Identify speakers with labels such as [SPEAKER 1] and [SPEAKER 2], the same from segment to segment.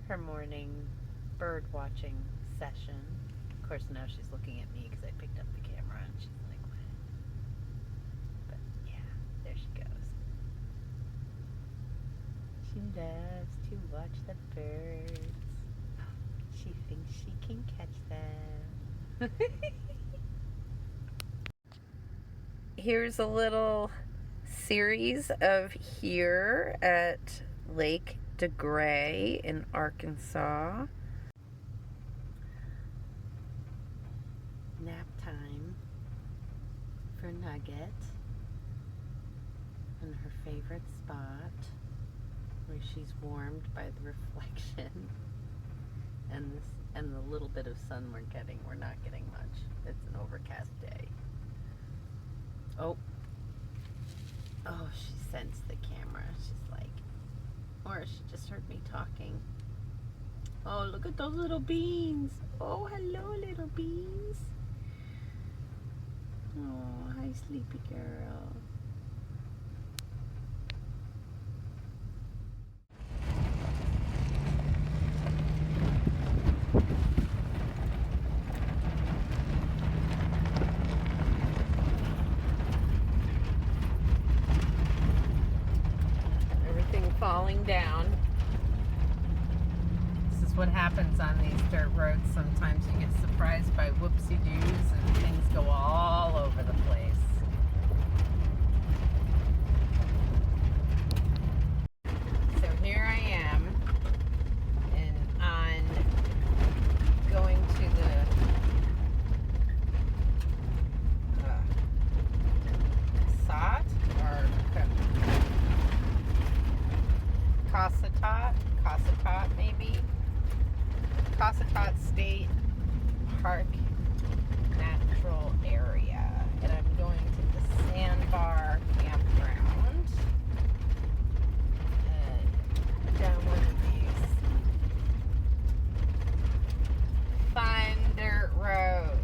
[SPEAKER 1] her morning bird watching session. Of course, now she's looking at me because I picked up the camera and she's like, what? But yeah, there she goes. She loves to watch the birds. She thinks she can catch them. Here's a little series of here at Lake DeGray in Arkansas. Nap time for Nugget in her favorite spot where she's warmed by the reflection and the little bit of sun we're getting. We're not getting much. It's an overcast day. Oh, she sensed the camera. She's like, or she just heard me talking. Oh, look at those little beans. Oh, hello, little beans. Oh, hi, sleepy girl. Falling down. This is what happens on these dirt roads. Sometimes you get surprised by whoopsie-doos and things go all over the place. So here I am on going to the Cossatot maybe? Cossatot State Park Natural Area. And I'm going to the Sandbar Campground. And down one of these fun dirt roads.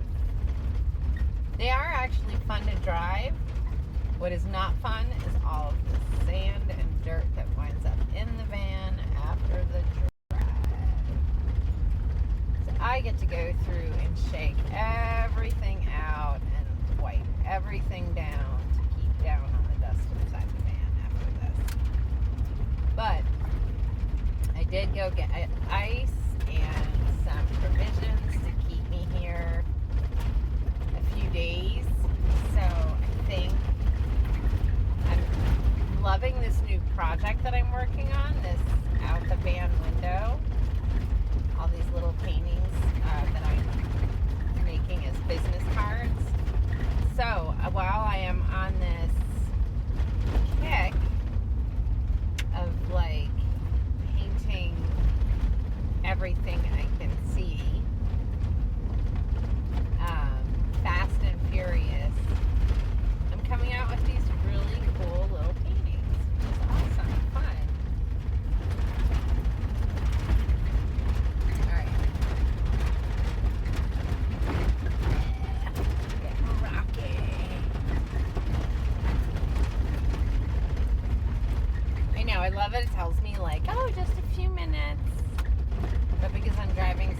[SPEAKER 1] They are actually fun to drive. What is not fun is all of the sand and dirt that winds up in the van after the drive. So I get to go through and shake everything out and wipe everything down to keep down on the dust inside the van after this. But I did go get ice and some provisions to keep me here a few days. So I think loving this new project that I'm working on, this out the van window. All these little paintings that I'm making as business cards. So while I am on this kick of like painting everything I can see, fast and furious, I'm coming out with these really cool little paintings. It's awesome, fun. Alright. Get rocking. I know, I love it. It tells me like, oh, just a few minutes. But because I'm driving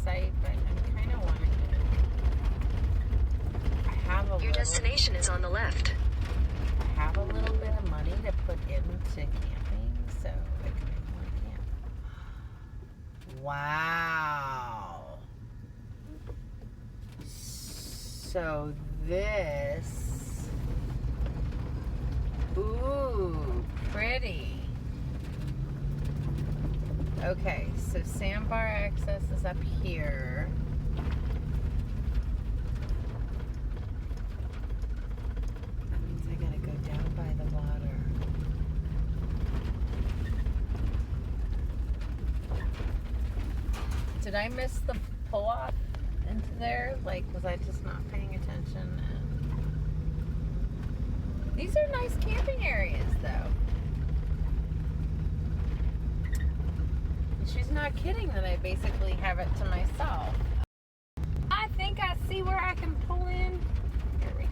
[SPEAKER 1] site, but I'm kind of wanting to.
[SPEAKER 2] Your destination is on the left.
[SPEAKER 1] I have a little bit of money to put into camping, so I kind of want to camp. Wow. So this, ooh, pretty. Okay, so sandbar access is up here. That means I gotta go down by the water. Did I miss the pull-off into there? Like, was I just not paying attention? And these are nice camping areas, though. She's not kidding that I basically have it to myself. I think I see where I can pull in. Here we go.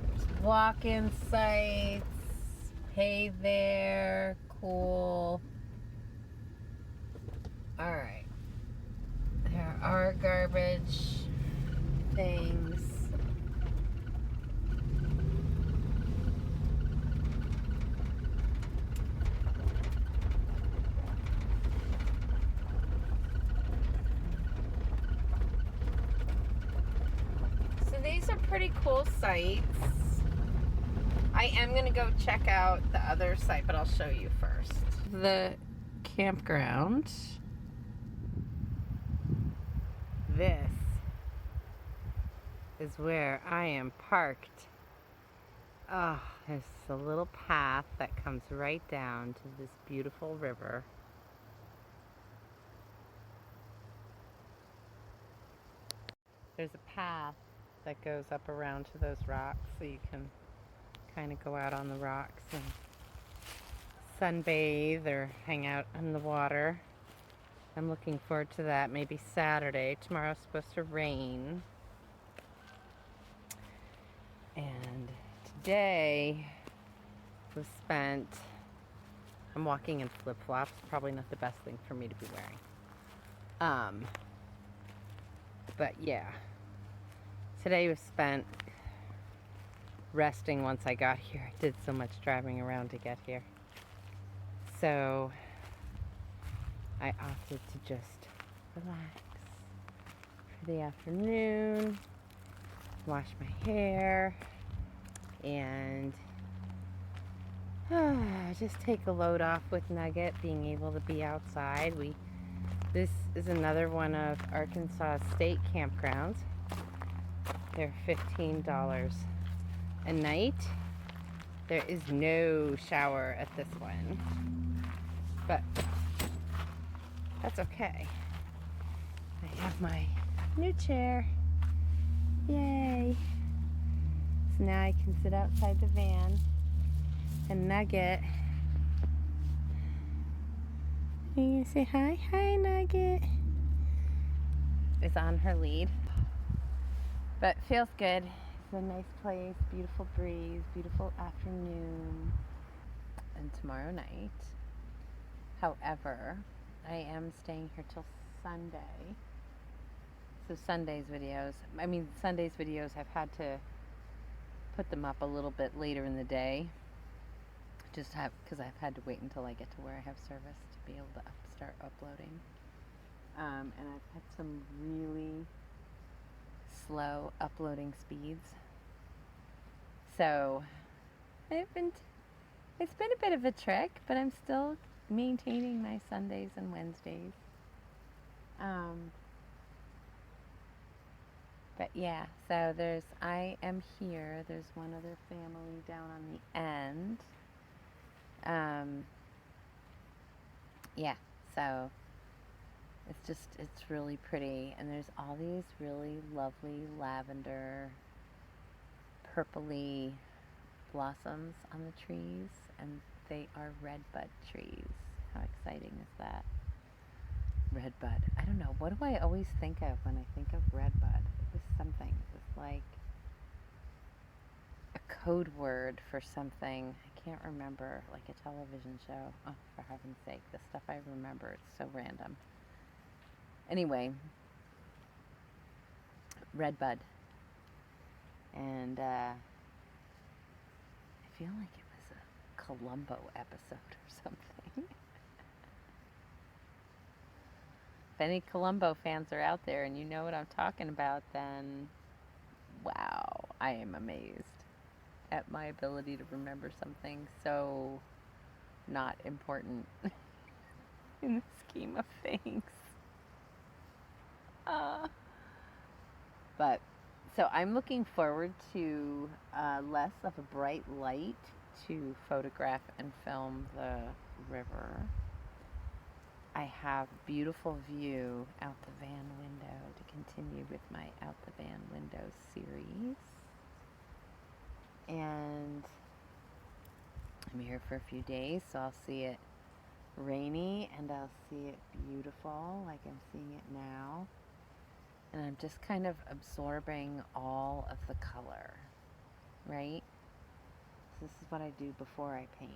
[SPEAKER 1] There's walk-in sites. Hey there. Cool. All right. There are garbage things. So these are pretty cool sites. I am going to go check out the other site, but I'll show you first. The campground. This is where I am parked. Oh, there's a little path that comes right down to this beautiful river. There's a path that goes up around to those rocks, so you can kind of go out on the rocks and sunbathe or hang out in the water. I'm looking forward to that. Maybe Saturday. Tomorrow's supposed to rain. And today was spent, I'm walking in flip-flops. Probably not the best thing for me to be wearing. But yeah. Today was spent resting once I got here. I did so much driving around to get here. So I opted to just relax for the afternoon, wash my hair, and just take a load off with Nugget, being able to be outside. This is another one of Arkansas state campgrounds. They're $15 a night. There is no shower at this one, but that's okay. I have my new chair. Yay. So now I can sit outside the van, and Nugget. Are you gonna say hi? Hi, Nugget. Is on her lead. But feels good. It's a nice place, beautiful breeze, beautiful afternoon, and tomorrow night. However, I am staying here till Sunday. So Sunday's videos, I've had to put them up a little bit later in the day. Because I've had to wait until I get to where I have service to be able to start uploading. And I've had some really slow uploading speeds. So it's been a bit of a trick, but I'm still maintaining my Sundays and Wednesdays. But yeah, so I am here. There's one other family down on the end. Yeah, so it's really pretty, and there's all these really lovely lavender, purpley blossoms on the trees, and they are redbud trees. How exciting is that? Redbud. I don't know, what do I always think of when I think of redbud? It was something. It was like code word for something. I can't remember, like a television show. Oh, for heaven's sake, the stuff I remember, it's so random. Anyway, Redbud. And I feel like it was a Columbo episode or something. If any Columbo fans are out there and you know what I'm talking about, then wow, I am amazed at my ability to remember something so not important in the scheme of things. But so I'm looking forward to less of a bright light to photograph and film the river. I have a beautiful view out the van window to continue with my Out the Van Window series. And I'm here for a few days, so I'll see it rainy and I'll see it beautiful like I'm seeing it now. And I'm just kind of absorbing all of the color, right? So this is what I do before I paint.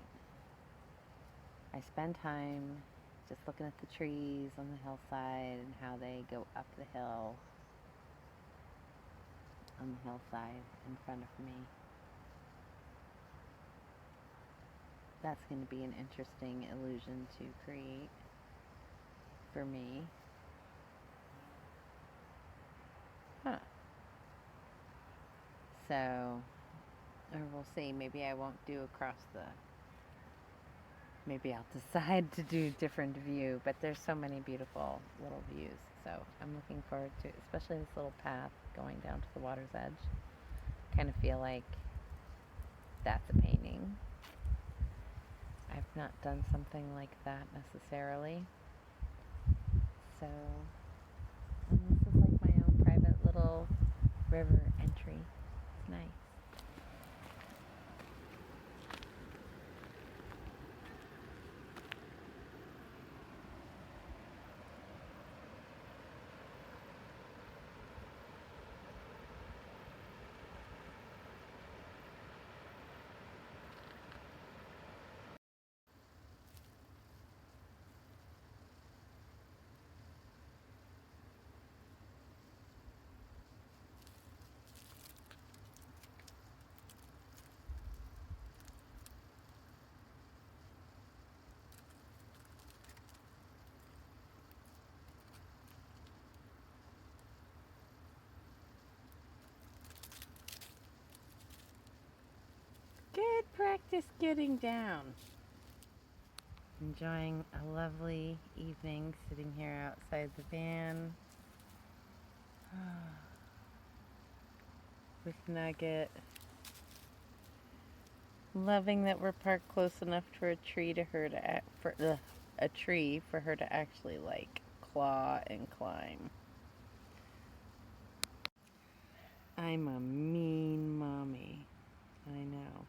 [SPEAKER 1] I spend time just looking at the trees on the hillside and how they go up the hill on the hillside in front of me. That's going to be an interesting illusion to create for me. So, or we'll see. Maybe I won't do across the... Maybe I'll decide to do different view, but there's so many beautiful little views. So I'm looking forward to, especially this little path going down to the water's edge. Kind of feel like that's a painting. I've not done something like that necessarily. So, and this is like my own private little river entry. It's nice. Good practice getting down. Enjoying a lovely evening sitting here outside the van with Nugget. Loving that we're parked close enough for a tree to her to a tree for her to actually like claw and climb. I'm a mean mommy. I know.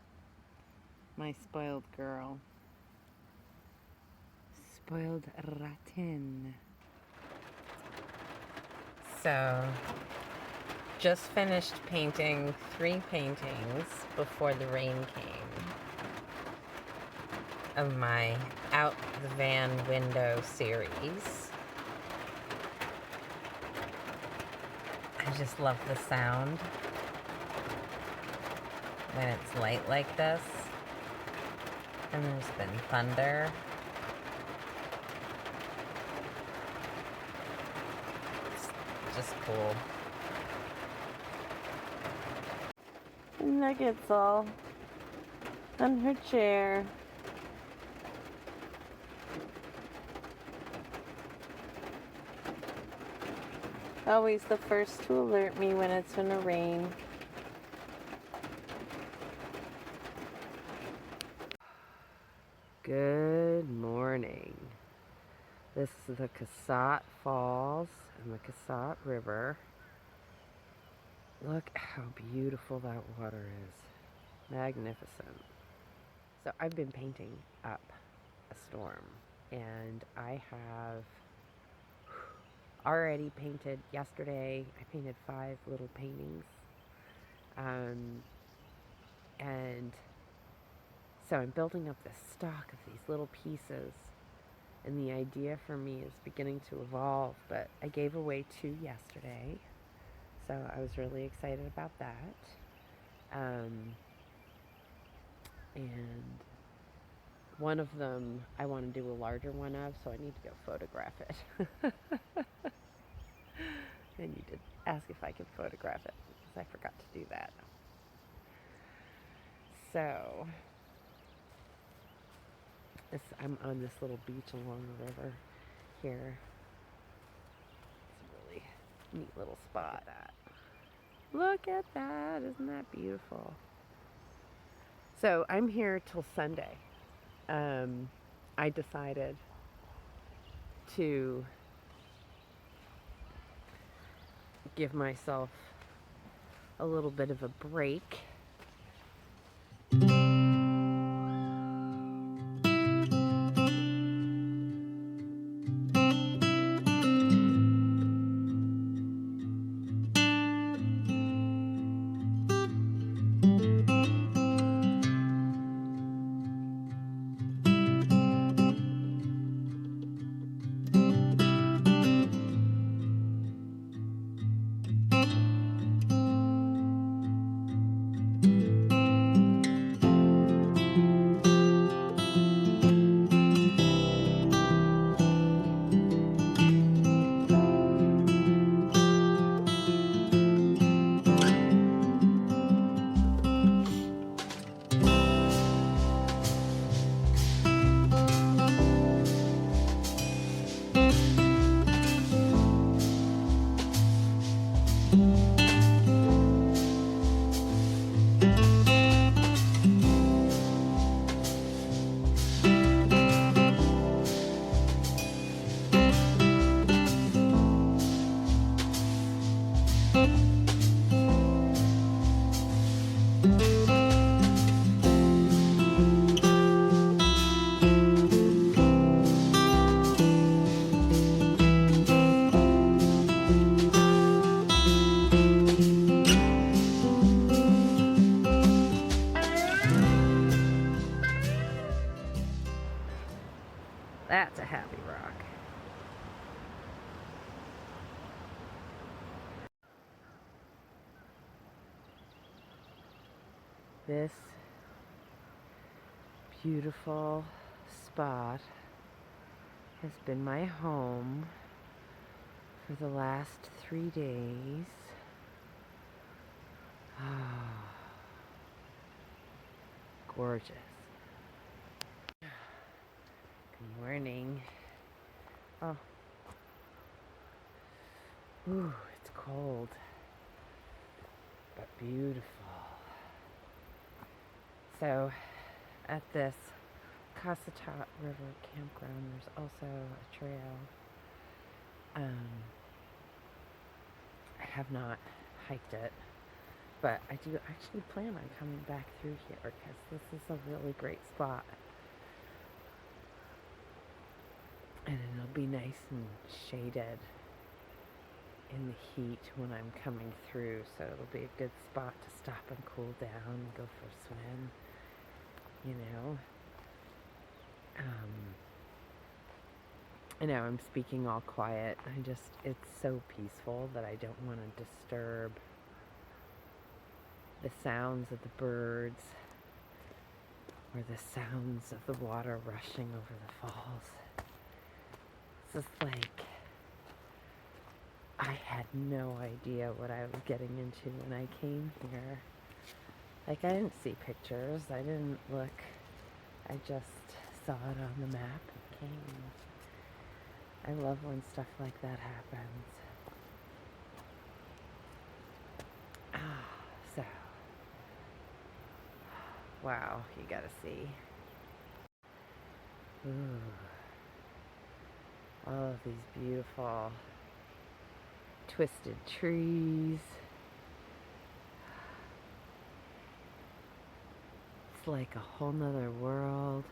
[SPEAKER 1] My spoiled girl. Spoiled rotten. So, just finished painting 3 paintings before the rain came of my Out the Van Window series. I just love the sound when it's light like this. And there's been thunder. It's just cool. Nugget's all on her chair. Always the first to alert me when it's gonna rain. Good morning. This is the Cossatot Falls and the Cossatot River. Look how beautiful that water is. Magnificent. So I've been painting up a storm, and I have already painted yesterday. I painted 5 little paintings. And so I'm building up this stock of these little pieces, and the idea for me is beginning to evolve, but I gave away 2 yesterday, so I was really excited about that. And one of them I want to do a larger one of, so I need to go photograph it. And you did ask if I could photograph it, because I forgot to do that. So, I'm on this little beach along the river here. It's a really neat little spot. Look at that. Isn't that beautiful? So, I'm here till Sunday. I decided to give myself a little bit of a break. That's a happy rock. This beautiful spot has been my home for the last 3 days. Ah, gorgeous. Good morning. Oh. Ooh, it's cold, but beautiful. So, at this Cossatot River campground, there's also a trail. I have not hiked it, but I do actually plan on coming back through here because this is a really great spot. And it'll be nice and shaded in the heat when I'm coming through, so it'll be a good spot to stop and cool down and go for a swim, you know. I know I'm speaking all quiet. It's so peaceful that I don't want to disturb the sounds of the birds or the sounds of the water rushing over the falls. It's just like I had no idea what I was getting into when I came here. Like, I didn't see pictures. I didn't look. I just saw it on the map and came. I love when stuff like that happens. So, wow, you gotta see. Ooh. All of these beautiful twisted trees. It's like a whole nother world.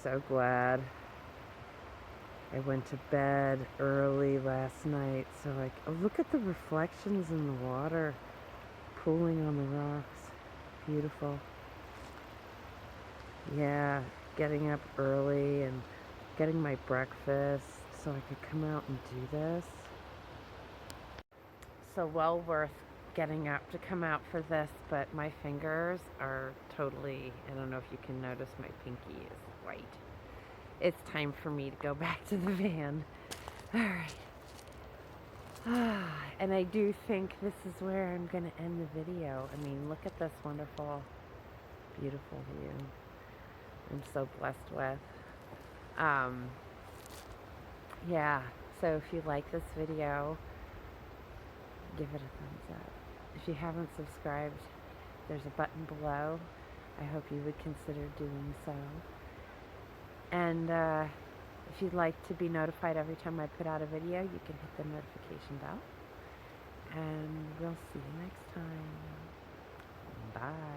[SPEAKER 1] So glad I went to bed early last night, so oh, look at the reflections in the water pooling on the rocks. Beautiful. Yeah, getting up early and getting my breakfast so I could come out and do this. So well worth getting up to come out for this, but my fingers are totally, I don't know if you can notice my pinky is white. It's time for me to go back to the van. All right. And I do think this is where I'm going to end the video. I mean, look at this wonderful, beautiful view I'm so blessed with. Yeah, so if you like this video, give it a thumbs up. If you haven't subscribed, there's a button below. I hope you would consider doing so. And if you'd like to be notified every time I put out a video, you can hit the notification bell. And we'll see you next time. Bye.